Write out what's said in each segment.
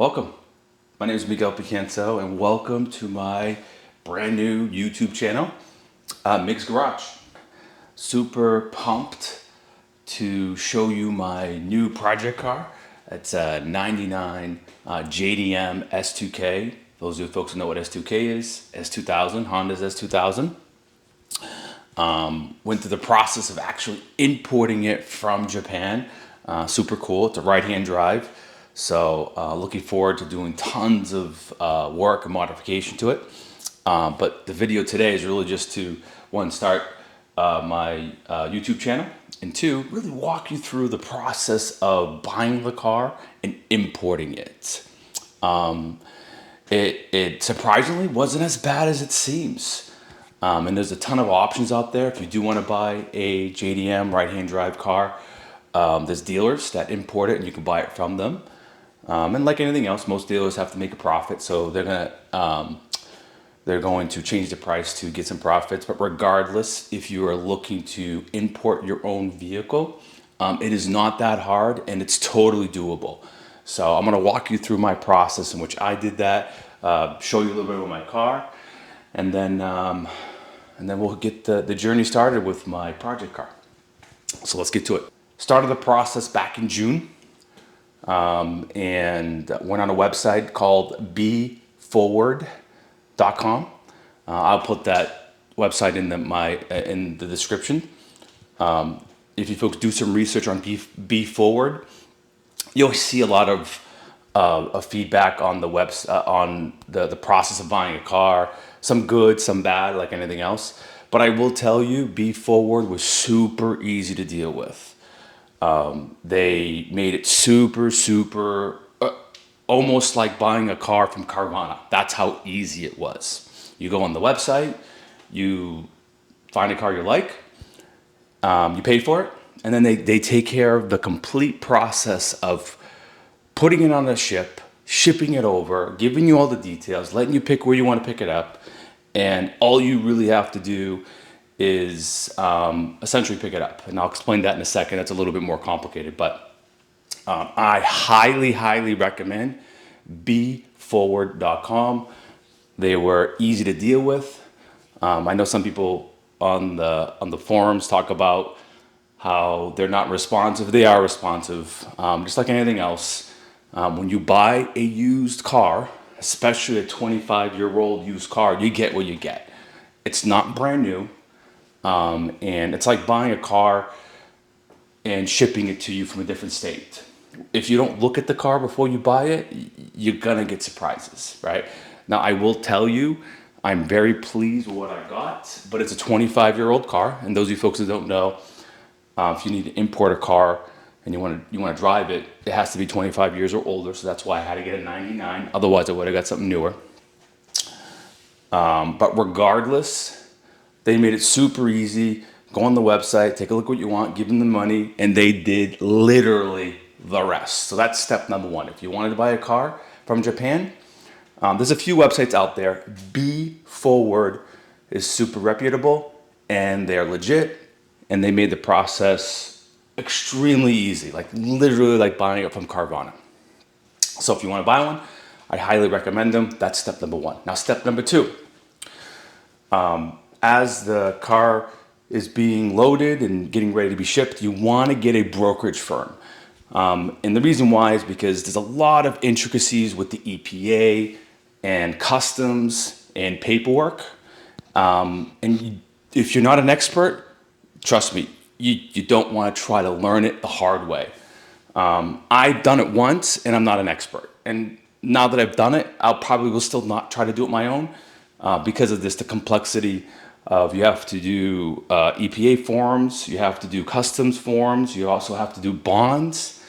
Welcome. My name is Miguel Picanso and welcome to my brand new YouTube channel, Mig's Garage. Super pumped to show you my new project car. It's a 99 JDM S2K. Those of you folks who know what S2K is, S2000, Honda's S2000. Went through the process of actually importing it from Japan. Super cool. It's a right-hand drive. So looking forward to doing tons of work and modification to it. But the video today is really just to, one, start my YouTube channel, and two, really walk you through the process of buying the car and importing it. It surprisingly wasn't as bad as it seems. And there's a ton of options out there. If you do want to buy a JDM right-hand drive car, there's dealers that import it and you can buy it from them. And like anything else, most dealers have to make a profit, so they're going to change the price to get some profits. But regardless, if you are looking to import your own vehicle, it is not that hard and it's totally doable. So I'm going to walk you through my process in which I did that, show you a little bit about my car, and then we'll get the journey started with my project car. So let's get to it. Started the process back in June. And went on a website called beforward.com. I'll put that website in the description. If you folks do some research on Be-Forward, you'll see a lot of feedback on the on the process of buying a car. Some good, some bad, like anything else. But I will tell you, Be-Forward was super easy to deal with. They made it super, almost like buying a car from Carvana. That's how easy it was. You go on the website, you find a car you like, you pay for it, and then they take care of the complete process of putting it on a ship, shipping it over, giving you all the details, letting you pick where you want to pick it up, and all you really have to do is essentially pick it up. And I'll explain that in a second. It's a little bit more complicated, but I highly recommend beforward.com. They were easy to deal with. I know some people on the forums talk about how they're not responsive. They are responsive, just like anything else. When you buy a used car, especially a 25-year-old used car, you get what you get. It's not brand new. And it's like buying a car and shipping it to you from a different state. If you don't look at the car before you buy it, you're gonna get surprises, right? Now, I will tell you, I'm very pleased with what I got, but it's a 25-year-old car. And those of you folks that don't know, if you need to import a car and you want to drive it, it has to be 25 years or older. So that's why I had to get a 99. Otherwise, I would have got something newer. But regardless, they made it super easy. Go on the website, take a look what you want, give them the money, and they did literally the rest. So that's step number one. If you wanted to buy a car from Japan, there's a few websites out there. Be-Forward is super reputable, and they're legit, and they made the process extremely easy, like literally like buying it from Carvana. So if you want to buy one, I highly recommend them. That's step number one. Now, step number two. As the car is being loaded and getting ready to be shipped, you want to get a brokerage firm. And the reason why is because there's a lot of intricacies with the EPA and customs and paperwork. If you're not an expert, trust me, you don't want to try to learn it the hard way. I've done it once and I'm not an expert. And now that I've done it, I'll probably will still not try to do it my own because of the complexity of you have to do EPA forms, you have to do customs forms, you also have to do bonds.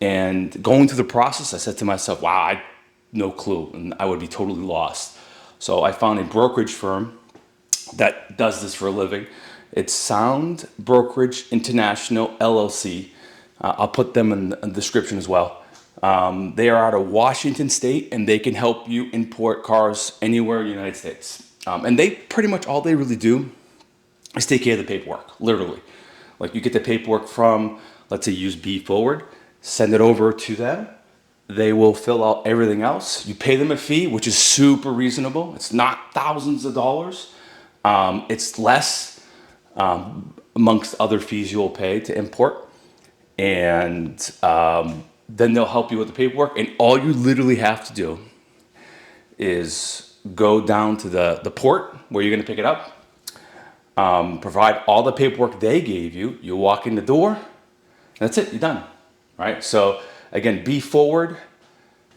And going through the process, I said to myself, wow, I had no clue, and I would be totally lost. So I found a brokerage firm that does this for a living. It's Sound Brokerage International LLC. I'll put them in the description as well. They are out of Washington State, and they can help you import cars anywhere in the United States. And they pretty much all they really do is take care of the paperwork, literally. Like you get the paperwork from, let's say, use Be-Forward, send it over to them. They will fill out everything else. You pay them a fee, which is super reasonable. It's not thousands of dollars. It's less amongst other fees you'll pay to import. And then they'll help you with the paperwork. And all you literally have to do is go down to the port where you're going to pick it up, provide all the paperwork they gave you. You walk in the door, that's it, you're done. Right? So again, Be Forward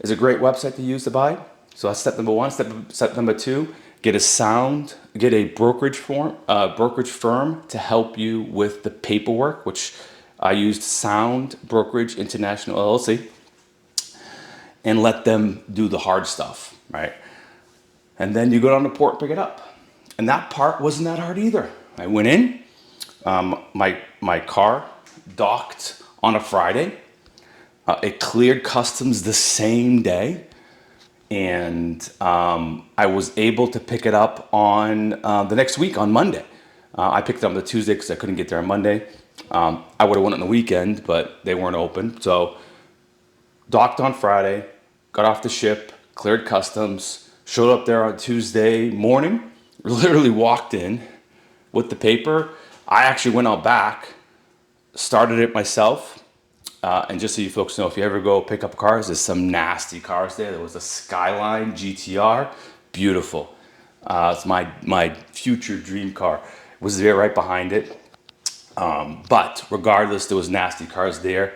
is a great website to use to buy. So that's step number one. Step number two, get a brokerage firm to help you with the paperwork, which I used Sound Brokerage International LLC, and let them do the hard stuff, right? And then you go down to port and pick it up. And that part wasn't that hard either. I went in, my car docked on a Friday. It cleared customs the same day. And I was able to pick it up on the next week on Monday. I picked it up on the Tuesday because I couldn't get there on Monday. I would have went on the weekend, but they weren't open. So docked on Friday, got off the ship, cleared customs, showed up there on Tuesday morning, literally walked in with the paper. I actually went out back, started it myself. And just so you folks know, if you ever go pick up cars, there's some nasty cars there. There was a Skyline GTR, beautiful. It's my future dream car. It was there right behind it. But regardless, there was nasty cars there.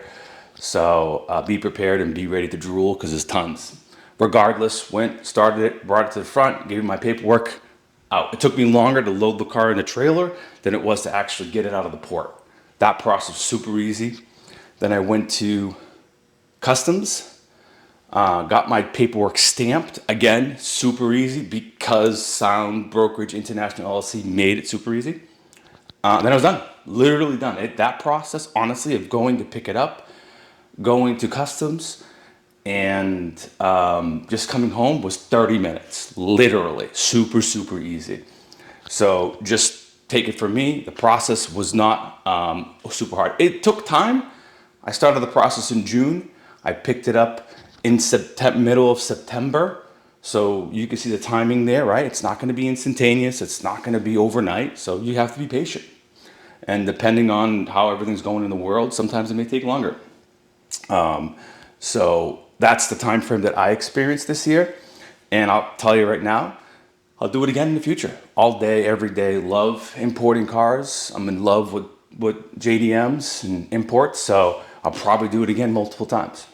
So be prepared and be ready to drool because there's tons. Regardless, started it, brought it to the front, gave me my paperwork out. It took me longer to load the car in the trailer than it was to actually get it out of the port. That process was super easy. Then I went to customs, got my paperwork stamped. Again, super easy because Sound Brokerage International LLC made it super easy. Then I was done, literally done. That process, honestly, of going to pick it up, going to customs, and just coming home was 30 minutes, literally, super, super easy. So just take it from me, the process was not super hard. It took time. I started the process in June. I picked it up in middle of September. So you can see the timing there, right? It's not going to be instantaneous. It's not going to be overnight. So you have to be patient. And depending on how everything's going in the world, sometimes it may take longer. So that's the time frame that I experienced this year. And I'll tell you right now, I'll do it again in the future. All day, every day. Love importing cars. I'm in love with JDMs and imports. So I'll probably do it again multiple times.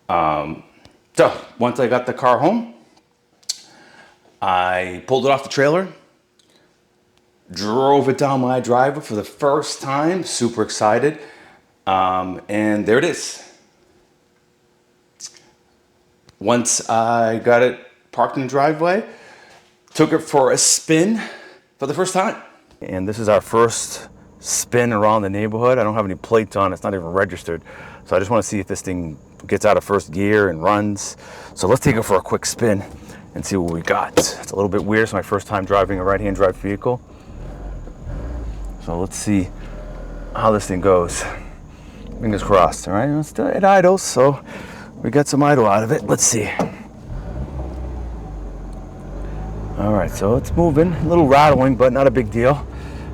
So once I got the car home, I pulled it off the trailer, drove it down my driveway for the first time, super excited. And there it is. Once I got it parked in the driveway, took it for a spin for the first time. And this is our first spin around the neighborhood. I don't have any plates on, it's not even registered. So I just want to see if this thing gets out of first gear and runs. So let's take it for a quick spin and see what we got. It's a little bit weird. It's my first time driving a right-hand drive vehicle. So let's see how this thing goes. Fingers crossed, all right? It idles, so we got some idle out of it. Let's see. All right, so it's moving, a little rattling, but not a big deal.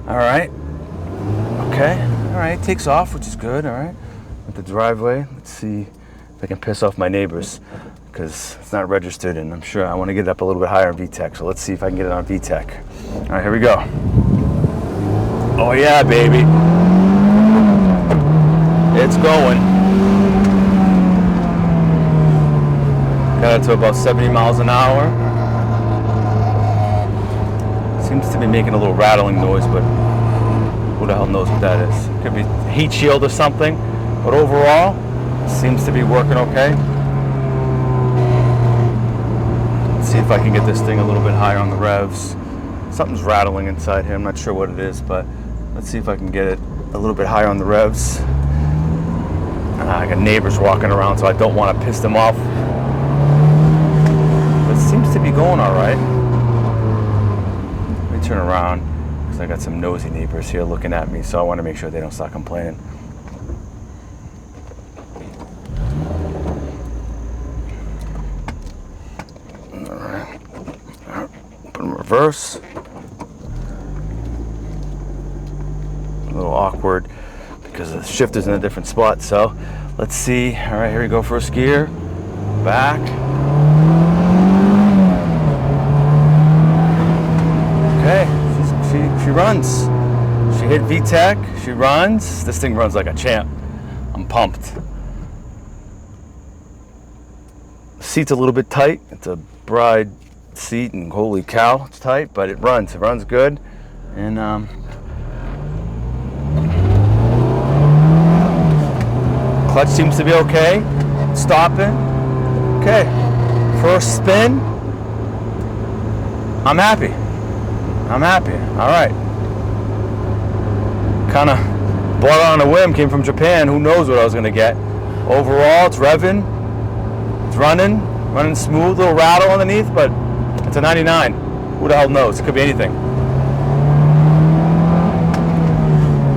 All right. Okay, all right, it takes off, which is good, all right. With the driveway, let's see if I can piss off my neighbors because it's not registered and I'm sure I want to get it up a little bit higher on VTEC. So let's see if I can get it on VTEC. All right, here we go. Oh yeah, baby. It's going. Got it to about 70 miles an hour. Seems to be making a little rattling noise, but who the hell knows what that is? Could be heat shield or something, but overall, it seems to be working okay. Let's see if I can get this thing a little bit higher on the revs. Something's rattling inside here, I'm not sure what it is, but let's see if I can get it a little bit higher on the revs. I got neighbors walking around, so I don't want to piss them off. But it seems to be going all right. Let me turn around. I got some nosy neighbors here looking at me, so I want to make sure they don't start complaining. reverse. A little awkward because the shifter's in a different spot. So let's see. All right, here we go. First gear, back. Okay, she runs. She hit VTEC, she runs. This thing runs like a champ. I'm pumped. The seat's a little bit tight. It's a bride seat, and holy cow, it's tight, but it runs good. And clutch seems to be okay. Stopping. Okay, first spin. I'm happy. All right. Kind of bought it on a whim, came from Japan. Who knows what I was going to get. Overall, it's revving. It's running smooth. Little rattle underneath, but it's a 99. Who the hell knows? It could be anything.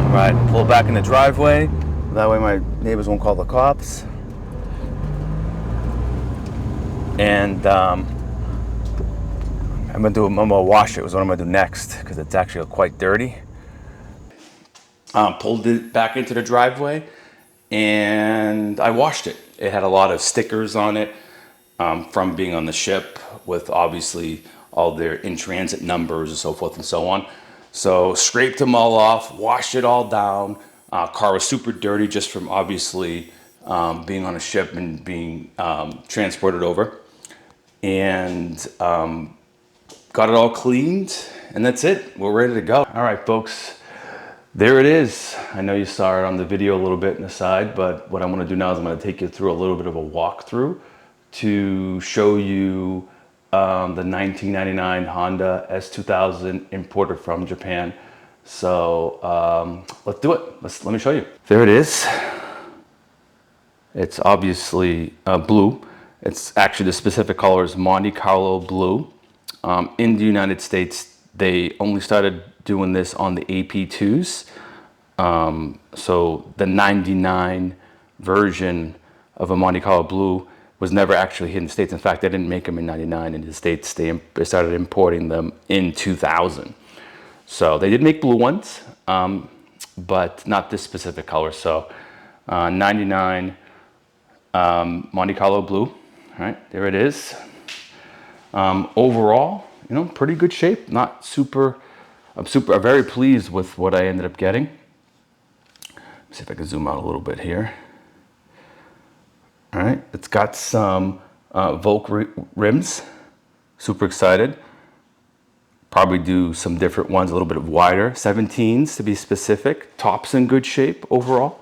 All right, pull back in the driveway. That way my neighbors won't call the cops. And I'm gonna wash it. Was what I'm gonna do next because it's actually quite dirty. Pulled it back into the driveway and I washed it. It had a lot of stickers on it from being on the ship with obviously all their in-transit numbers and so forth and so on. So scraped them all off, washed it all down. Car was super dirty just from obviously being on a ship and being transported over. And got it all cleaned, and that's it. We're ready to go. All right, folks, there it is. I know you saw it on the video a little bit in the side, but what I'm gonna do now is I'm gonna take you through a little bit of a walkthrough to show you the 1999 Honda S2000 imported from Japan. So let's do it. Let me show you. There it is. It's obviously blue. It's actually the specific color is Monte Carlo blue. In the United States, they only started doing this on the AP2s. So the 99 version of a Monte Carlo blue was never actually hit in the States. In fact, they didn't make them in 99 in the States. They started importing them in 2000. So they did make blue ones, but not this specific color. So 99 Monte Carlo blue. All right, there it is. Overall, you know, pretty good shape. Not super. I'm very pleased with what I ended up getting. Let's see if I can zoom out a little bit here. All right, it's got some Volk rims. Super excited. Probably do some different ones, a little bit wider. 17s to be specific. Top's in good shape overall.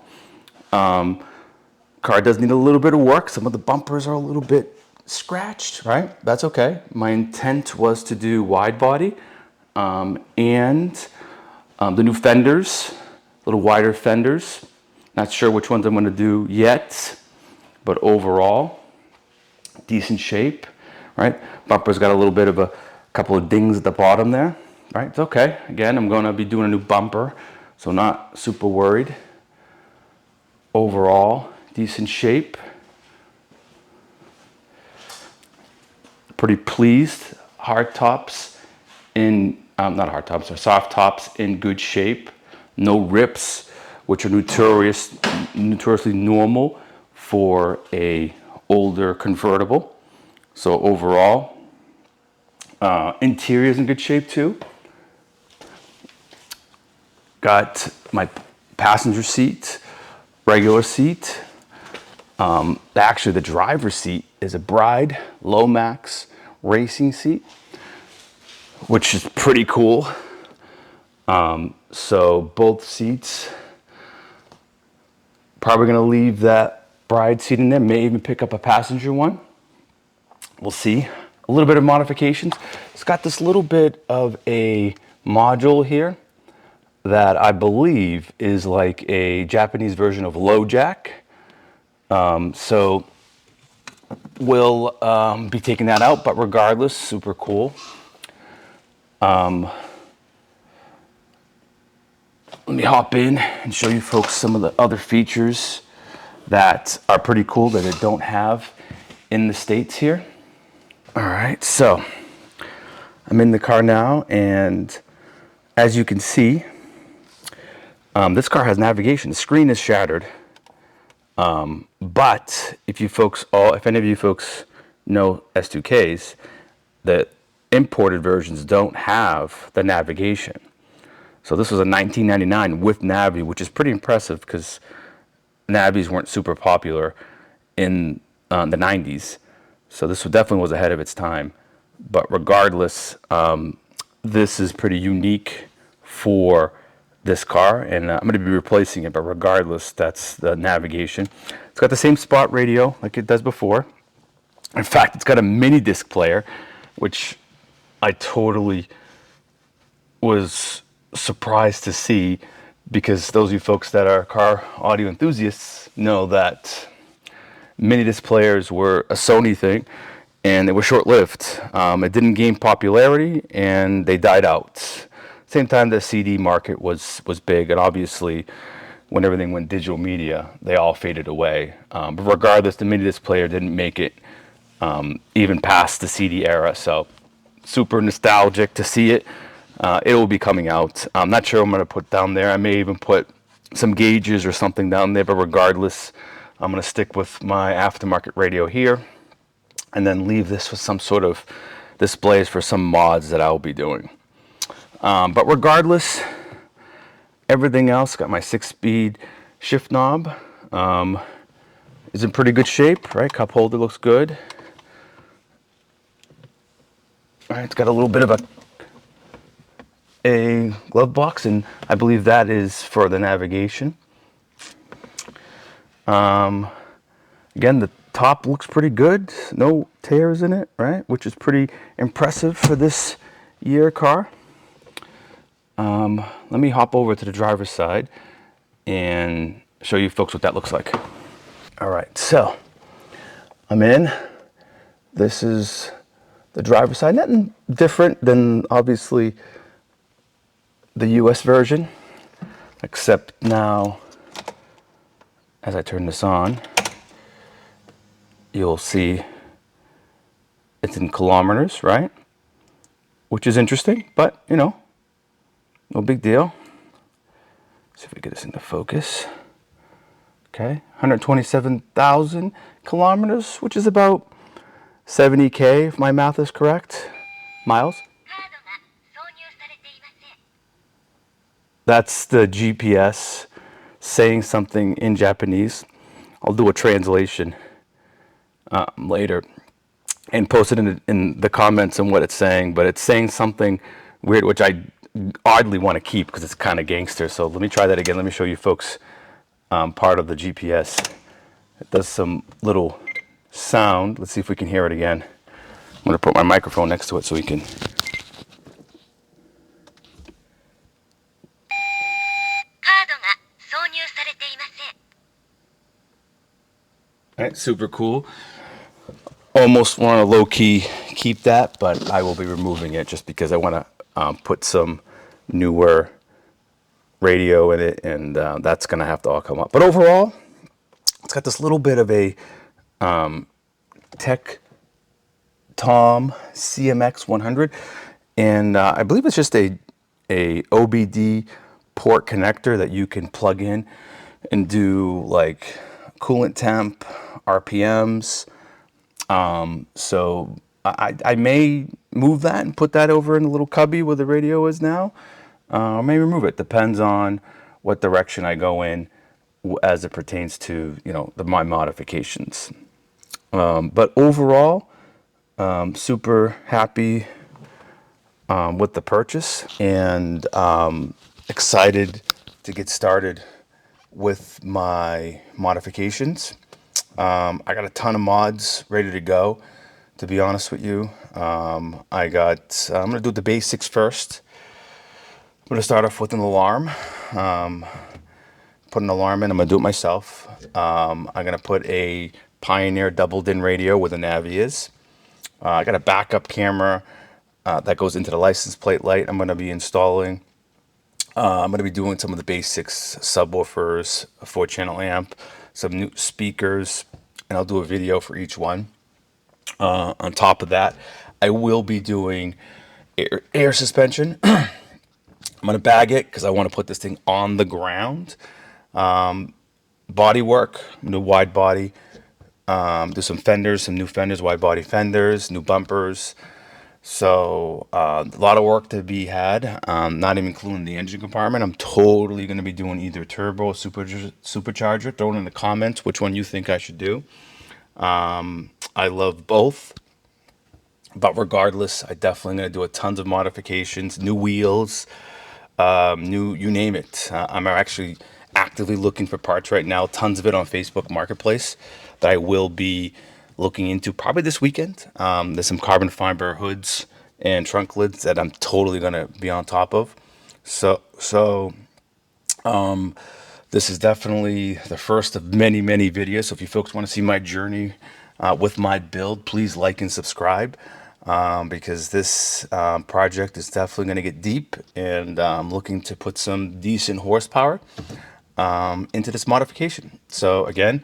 Car does need a little bit of work. Some of the bumpers are a little bit scratched, right? That's okay. My intent was to do wide body and the new fenders, a little wider fenders. Not sure which ones I'm going to do yet, but overall, decent shape, right? Bumper's got a little bit of a couple of dings at the bottom there, right? It's okay. Again, I'm going to be doing a new bumper, so not super worried. Overall, decent shape. Pretty pleased. Hard tops in, not hard tops, or soft tops in good shape. No rips, which are notoriously normal for a older convertible. So overall, interior's in good shape too. Got my passenger seat, regular seat. Actually, the driver's seat is a Bride Lomax racing seat, which is pretty cool. So both seats, probably gonna leave that Bride seat in there, may even pick up a passenger one. We'll see. A little bit of modifications. It's got this little bit of a module here that I believe is like a Japanese version of low jack. So we'll be taking that out, but regardless, super cool. Let me hop in and show you folks some of the other features that are pretty cool that I don't have in the States here. All right, so I'm in the car now, and as you can see, this car has navigation. The screen is shattered, but if any of you folks know S2Ks, the imported versions don't have the navigation. So this was a 1999 with Navi, which is pretty impressive because Navis weren't super popular in the 90s. So this definitely was ahead of its time. But regardless, this is pretty unique for this car, and I'm going to be replacing it. But regardless, that's the navigation. It's got the same spot radio like it does before. In fact, it's got a mini disc player, which I totally was surprised to see, because those of you folks that are car audio enthusiasts know that mini disc players were a Sony thing, and they were short-lived. It didn't gain popularity, and they died out. Same time the CD market was big, and obviously when everything went digital media, they all faded away. But regardless, the mini disc player didn't make it even past the CD era, so super nostalgic to see it. It will be coming out. I'm not sure what I'm going to put down there. I may even put some gauges or something down there, but regardless, I'm going to stick with my aftermarket radio here, and then leave this with some sort of displays for some mods that I'll be doing. But regardless, everything else, got my 6-speed shift knob, is in pretty good shape, right? Cup holder looks good. All right, it's got a little bit of a glove box, and I believe that is for the navigation. Again, the top looks pretty good. No tears in it, right? Which is pretty impressive for this year car. Let me hop over to the driver's side and show you folks what that looks like. All right, so I'm in. This is the driver's side. Nothing different than obviously the US version, except now as I turn this on, you'll see it's in kilometers, right? Which is interesting, but you know, no big deal. Let's see if we get this into focus. Okay, 127,000 kilometers, which is about 70K if my math is correct, miles. That's the GPS saying something in Japanese. I'll do a translation later and post it in the comments on what it's saying, but it's saying something weird, which I oddly want to keep because it's kind of gangster. So let me try that again. Let me show you folks part of the GPS. It does some little sound. Let's see if we can hear it again. I'm going to put my microphone next to it so we can. All right, super cool. Almost want to low-key keep that, but I will be removing it just because I want to put some newer radio in it, and that's going to have to all come up. But overall, it's got this little bit of a Tech Tom CMX 100, and I believe it's just a OBD port connector that you can plug in and do like coolant temp, RPMs. So I may move that and put that over in the little cubby where the radio is now. I may remove it. Depends on what direction I go in as it pertains to, you know, my modifications. But overall, super happy with the purchase, and excited to get started with my modifications. I got a ton of mods ready to go, to be honest with you. I'm going to do the basics first. I'm going to start off with an alarm. Put an alarm in. I'm going to do it myself. I'm going to put a Pioneer double-din radio where the Navi is. I got a backup camera that goes into the license plate light I'm going to be installing. I'm going to be doing some of the basics, subwoofers, a 4-channel amp, some new speakers, and I'll do a video for each one. On top of that, I will be doing air suspension. I'm gonna bag it because I want to put this thing on the ground. Body work, new wide body. Do some fenders, some new fenders, wide body fenders, new bumpers. So a lot of work to be had. Not even including the engine compartment. I'm totally going to be doing either turbo or supercharger. Throw it in the comments which one you think I should do. I love both, but regardless, I definitely going to do a tons of modifications, new wheels, new you name it. I'm actually actively looking for parts right now. Tons of it on Facebook Marketplace that I will be looking into probably this weekend. There's some carbon fiber hoods and trunk lids that I'm totally gonna be on top of. So this is definitely the first of many, many videos. So if you folks want to see my journey with my build, please like and subscribe, because this project is definitely going to get deep, and I'm looking to put some decent horsepower into this modification. So again,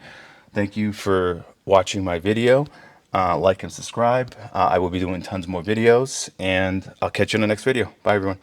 thank you for watching my video. Like and subscribe. I will be doing tons more videos, and I'll catch you in the next video. Bye, everyone.